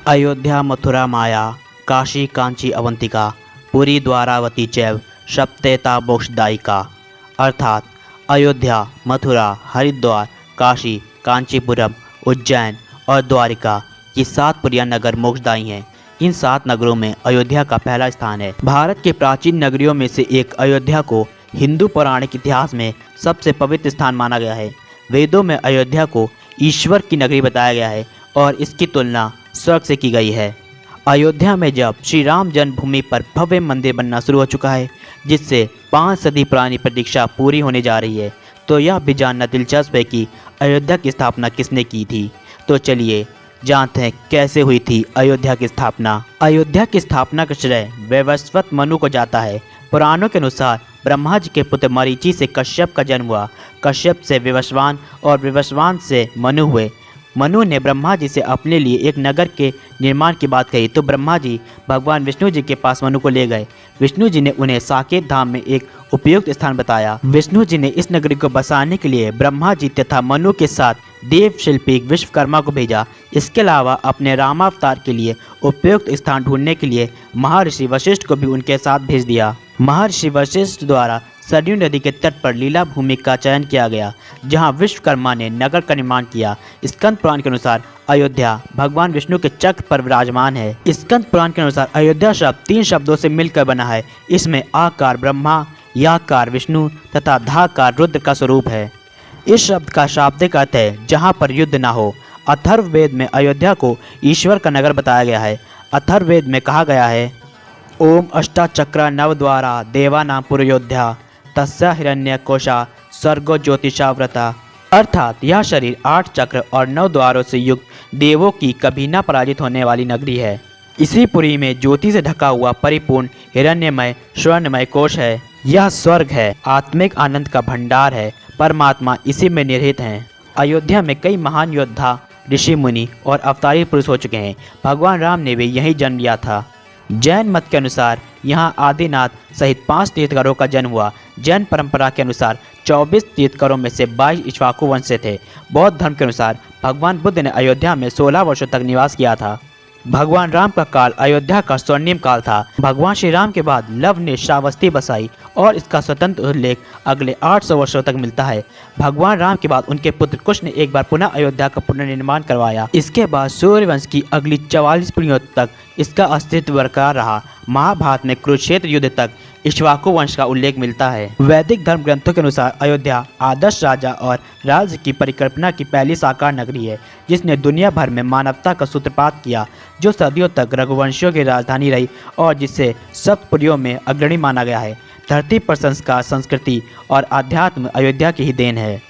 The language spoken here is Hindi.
अयोध्या मथुरा माया काशी कांची अवंतिका पुरी द्वारावती चैव सप्तेता मोक्षदायिका। अर्थात अयोध्या, मथुरा, हरिद्वार, काशी, कांचीपुरम, उज्जैन और द्वारिका ये 7 पुरिया नगर मोक्षदायी हैं। इन 7 नगरों में अयोध्या का पहला स्थान है। भारत के प्राचीन नगरियों में से एक अयोध्या को हिंदू पौराणिक इतिहास में सबसे पवित्र स्थान माना गया है। वेदों में अयोध्या को ईश्वर की नगरी बताया गया है और इसकी तुलना स्वर्ग से की गई है। अयोध्या में जब श्री राम जन्मभूमि पर भव्य मंदिर बनना शुरू हो चुका है, जिससे 5 सदी पुरानी प्रतीक्षा पूरी होने जा रही है, तो यह भी जानना दिलचस्प है कि अयोध्या की स्थापना किसने की थी। तो चलिए जानते हैं कैसे हुई थी अयोध्या की स्थापना। अयोध्या की स्थापना का श्रेय वैवस्वत मनु को जाता है। पुराणों के अनुसार ब्रह्मा जी के पुत्र मरीचि से कश्यप का जन्म हुआ, कश्यप से विवस्वान और विवस्वान से मनु हुए। मनु ने ब्रह्मा जी से अपने लिए एक नगर के निर्माण की बात कही, तो ब्रह्मा जी भगवान विष्णु जी के पास मनु को ले गए। विष्णु जी ने उन्हें साकेत धाम में एक उपयुक्त स्थान बताया। विष्णु जी ने इस नगरी को बसाने के लिए ब्रह्मा जी तथा मनु के साथ देव शिल्पी विश्वकर्मा को भेजा। इसके अलावा अपने रामावतार के लिए उपयुक्त स्थान ढूंढने के लिए महर्षि वशिष्ठ को भी उनके साथ भेज दिया। महर्षि वशिष्ठ द्वारा सरयू नदी के तट पर लीला भूमि का चयन किया गया, जहां विश्वकर्मा ने नगर का निर्माण किया। स्कंद पुराण के अनुसार अयोध्या भगवान विष्णु के चक्र पर विराजमान है। स्कंद पुराण के अनुसार अयोध्या शब्द 3 शब्दों से मिलकर बना है। इसमें आकार ब्रह्मा, याकार विष्णु तथा धाकार रुद्र का स्वरूप है। इस शब्द का शाब्दिक अर्थ है जहाँ पर युद्ध ना हो। अथर्ववेद में अयोध्या को ईश्वर का नगर बताया गया है। अथर्ववेद में कहा गया है, ओम अष्टाचक्र नवद्वारा देवानां पुरयोध्या तस्या हिरण्य कोशा स्वर्गो ज्योतिषाव्रता। अर्थात यह शरीर 8 चक्र और 9 द्वारों से युक्त देवों की कभी न पराजित होने वाली नगरी है। इसी पुरी में ज्योति से ढका हुआ परिपूर्ण हिरण्यमय स्वर्णमय कोश है। यह स्वर्ग है, आत्मिक आनंद का भंडार है। परमात्मा इसी में निहित हैं। अयोध्या में कई महान योद्धा, ऋषि मुनि और अवतारी पुरुष हो चुके हैं। भगवान राम ने भी यहीं जन्म लिया था। जैन मत के अनुसार यहाँ आदिनाथ सहित 5 तीर्थंकरों का जन्म हुआ। जैन परंपरा के अनुसार 24 तीर्थंकरों में से 22 इक्ष्वाकु वंश से थे। बौद्ध धर्म के अनुसार भगवान बुद्ध ने अयोध्या में 16 वर्षों तक निवास किया था। भगवान राम का काल अयोध्या का स्वर्णिम काल था। भगवान श्री राम के बाद लव ने श्रावस्ती बसाई और इसका स्वतंत्र उल्लेख अगले 800 वर्षों तक मिलता है। भगवान राम के बाद उनके पुत्र कुश ने एक बार पुनः अयोध्या का पुनर्निर्माण करवाया। इसके बाद सूर्यवंश की अगली 44 पीढ़ियों तक इसका अस्तित्व बरकरार रहा। महाभारत में कुरुक्षेत्र युद्ध तक इक्ष्वाकु वंश का उल्लेख मिलता है। वैदिक धर्म ग्रंथों के अनुसार अयोध्या आदर्श राजा और राज्य की परिकल्पना की पहली साकार नगरी है, जिसने दुनिया भर में मानवता का सूत्रपात किया, जो सदियों तक रघुवंशियों की राजधानी रही और जिसे सप्तपुरियों में अग्रणी माना गया है। धरती पर संस्कार, संस्कृति और आध्यात्म अयोध्या की ही देन है।